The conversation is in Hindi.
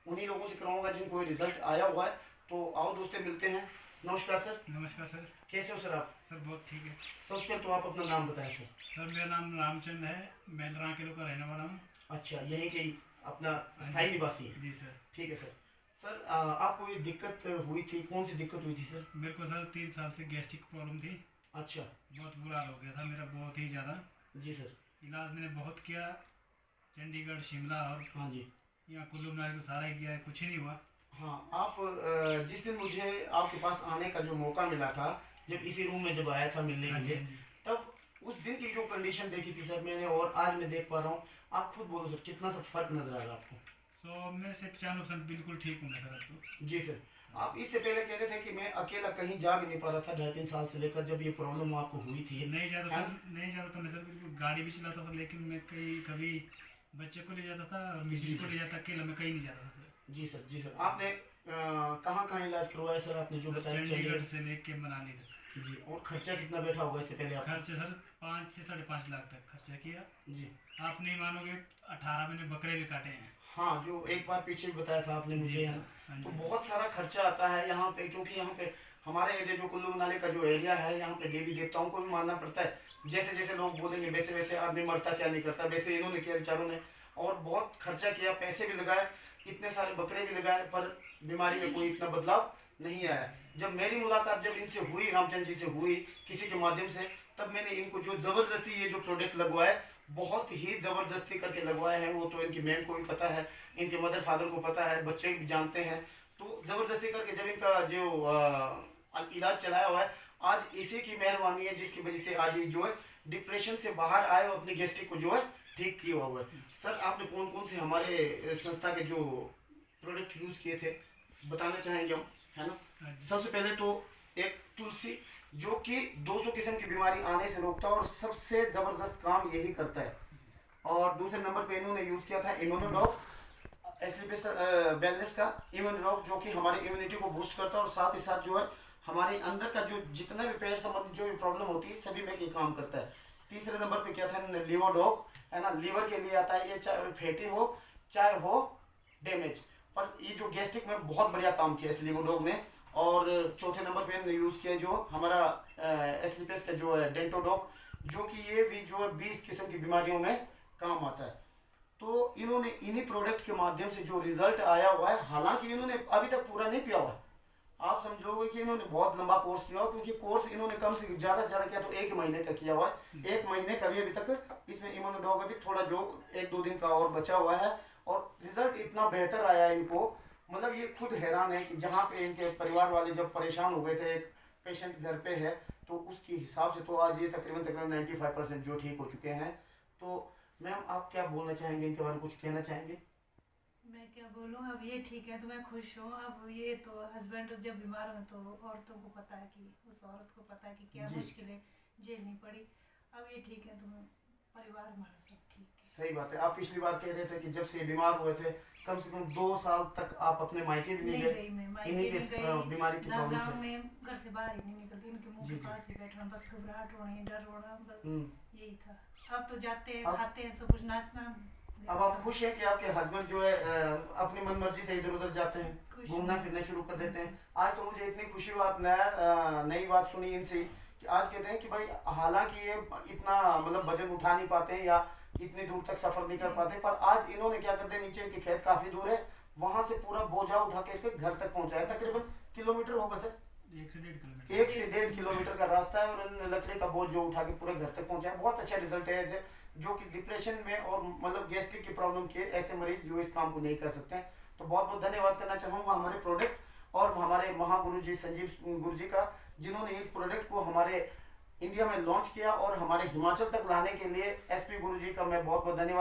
उन्हीं लोगों से कराऊंगा जिनको रिजल्ट आया हुआ है। तो आओ दोस्तों मिलते हैं। नमस्कार सर। नमस्कार सर। कैसे हो सर आप? सर बहुत ठीक है। सबसे पहले तो आप अपना नाम बताएं सर। सर मेरा नाम रामचंद्र है, मैं लड़ा किलो का रहने वाला हूँ। अच्छा, यहीं के ही अपना हाँ स्थायी जी निवासी है? जी सर। ठीक है सर। सर आपको ये दिक्कत हुई थी, कौन सी दिक्कत हुई थी सर? मेरे को सर 3 साल से गैस्ट्रिक प्रॉब्लम थी। अच्छा। बहुत बुरा हाल हो गया था मेरा, बहुत ही ज़्यादा। जी सर। इलाज मैंने बहुत किया, चंडीगढ़, शिमला और हाँ जी। यहाँ कुल्लू मनाली तो सारा ही किया है, कुछ ही नहीं हुआ। हाँ, आप जिस दिन मुझे आपके पास आने का जो मौका मिला था, जब इसी रूम में जब आया था मिलने हाँ के जी लिए, हाँ जी। तब उस दिन की जो कंडीशन देखी थी सर मैंने, और आज मैं देख पा रहा हूँ, आप खुद बोलो सर कितना सा फर्क नजर आ रहा है आपको? सो मैं से 95% बिल्कुल ठीक हूँ मैं सर अब तो। जी सर। आप इससे पहले कह रहे थे कि मैं अकेला कहीं जा भी नहीं पा रहा था, 2.5-3 साल से लेकर जब ये प्रॉब्लम आपको हुई थी। नहीं जाता है था, ना? नहीं जाता था मैं सर, बिल्कुल गाड़ी भी चलाता था, लेकिन मैं कहीं कभी बच्चे को ले जाता था और जी मिसेज को सर। ले जाता, अकेला मैं कहीं नहीं जाता था सर। जी सर। जी सर। आपने कहाँ कहाँ इलाज करवाया सर? आपने जो सर बताया चंडीगढ़ चंडीगढ़। से लेके मनाली तक। जी, और खर्चा कितना बैठा होगा इससे पहले आपका? खर्च सर 5 से 5.5 लाख तक खर्चा किया। जी। आप नहीं मानोगे, 18 मैंने बकरे भी काटे हैं। हाँ, जो एक बार पीछे भी बताया था आपने मुझे जी यहाँ। सर। हाँ तो जी। बहुत सारा खर्चा आता है यहाँ पे, क्योंकि यहाँ पे हमारे एरिया जो कुल्लू मनाली का जो एरिया है, यहाँ पे देवी देवताओं को भी मानना पड़ता है। जैसे जैसे लोग बोलेंगे वैसे वैसे आदमी मरता क्या नहीं करता, वैसे इन्होंने किया बेचारों ने, और बहुत खर्चा किया, पैसे भी लगाए, इतने सारे बकरे भी लगाए, पर बीमारी में कोई इतना बदलाव नहीं आया। जब मेरी मुलाकात जब इनसे हुई, रामचंद्र जी से हुई किसी के माध्यम से, तब मैंने इनको जो ज़बरदस्ती ये जो प्रोडक्ट लगवाए, बहुत ही ज़बरदस्ती करके लगवाए हैं। वो तो इनकी मैम को भी पता है, इनके मदर फादर को पता है, बच्चे भी जानते हैं। तो ज़बरदस्ती करके जब इनका जो इलाज चलाया हुआ है, आज इसी की मेहरबानी है जिसकी वजह से आज ये जो है डिप्रेशन से बाहर आए और अपनी गैस्ट्रिक को जो है ठीक किया हुआ है। सर आपने कौन कौन से हमारे संस्था के जो प्रोडक्ट यूज़ किए थे बताना चाहेंगे हम, है ना? हाँ जी। सबसे पहले तो एक तुलसी, जो कि 200 किस्म की बीमारी आने से रोकता है और सबसे ज़बरदस्त काम यही करता है। और दूसरे नंबर पे इन्होंने यूज़ किया था इम्यूनोडॉग, एस्लिपिस वेलनेस का इम्यूनोडॉग, जो कि हमारी इम्यूनिटी को बूस्ट करता है और साथ ही साथ जो है हमारे अंदर का जो जितना भी पेट संबंधी जो भी प्रॉब्लम होती है सभी में ये काम करता है। तीसरे नंबर पे क्या था, लिवरडॉग, है ना? लीवर के लिए आता है ये, चाहे फैटी हो चाहे हो डैमेज, पर ये जो गैस्ट्रिक में बहुत बढ़िया काम किया इस लिवरडॉग ने। और चौथे नंबर पे हमने यूज़ किया जो हमारा एस्लिपिस का जो है डेंटोडॉग, जो कि ये भी जो है 20 किस्म की बीमारियों में काम आता है। तो इन्होंने इन्हीं प्रोडक्ट के माध्यम से जो रिजल्ट आया हुआ है, हालांकि इन्होंने अभी तक पूरा नहीं पिया हुआ है, आप समझोगे कि इन्होंने बहुत लंबा कोर्स किया हुआ, क्योंकि कोर्स इन्होंने कम से ज़्यादा किया तो 1 महीने का किया हुआ है। 1 महीने का भी अभी तक इसमें इम्यूनोडॉग अभी थोड़ा जो 1-2 दिन का और बचा हुआ है, और रिजल्ट इतना बेहतर आया है इनको, मतलब ये खुद हैरान है कि जहाँ पे इनके परिवार वाले जब परेशान हो गए थे, एक पेशेंट घर पे है, तो उसके हिसाब से तो आज ये तकरीबन 95% जो ठीक हो चुके हैं। तो मैम आप क्या बोलना चाहेंगे इनके बारे में, कुछ कहना चाहेंगे? मैं क्या बोलूँ, अब ये ठीक है तो मैं खुश हूँ। अब ये तो हस्बैंड जब बीमार हो तो औरतों को पता है कि उस औरत को पता है कि क्या जी। मुश्किलें झेलनी पड़ी। अब ये ठीक है तो परिवार हमारा सब ठीक है। सही बात है। आप पिछली बार कह रहे थे कि जब से बीमार हुए थे कम से कम 2 साल तक आप अपने मायके भी नहीं नहीं गए, गई मैं, मायके इन्हीं नहीं के गई, बीमारी की ना प्रॉब्लम गाँव से। में घर से बाहर ही नहीं निकलती, इनके मुंह जी, के जी। पास ही बैठना, बस घबराहट होनी, डर होना, बस हम्म। यही था। अब तो जाते हैं, अब- खाते हैं, सब कुछ नाचना। अब आप खुश हैं कि आपके हस्बैंड जो है अपनी मन मर्जी से इधर उधर जाते हैं, खुश घूमना हूँ। फिरना शुरू कर देते हैं? आज तो मुझे इतनी खुशी हुई, आप नई बात सुनी इनसे कि आज कहते हैं कि भाई हालांकि ये इतना मतलब वजन उठा नहीं पाते हैं या इतनी दूर तक सफर नहीं कर पाते, पर आज इन्होंने क्या करते हैं, नीचे इनके खेत काफी दूर है, वहां से पूरा बोझा उठा करके घर तक पहुंचाया। तकरीबन किलोमीटर होगा सर, 1 से 1.5 किलोमीटर। 1 से 1.5 किलोमीटर का रास्ता है, और इन लकड़ी का बोझ जो उठा के पूरे घर तक पहुंचाया। बहुत अच्छा रिजल्ट है ऐसे, जो कि डिप्रेशन में और मतलब गैस्ट्रिक की प्रॉब्लम के ऐसे मरीज जो इस काम को नहीं कर सकते हैं। तो बहुत बहुत धन्यवाद करना चाहूँगा हमारे प्रोडक्ट और हमारे महागुरु जी संजीव गुरु जी का, जिन्होंने इस प्रोडक्ट को हमारे इंडिया में लॉन्च किया और हमारे हिमाचल तक लाने के लिए एसपी गुरु जी का मैं बहुत बहुत धन्यवाद।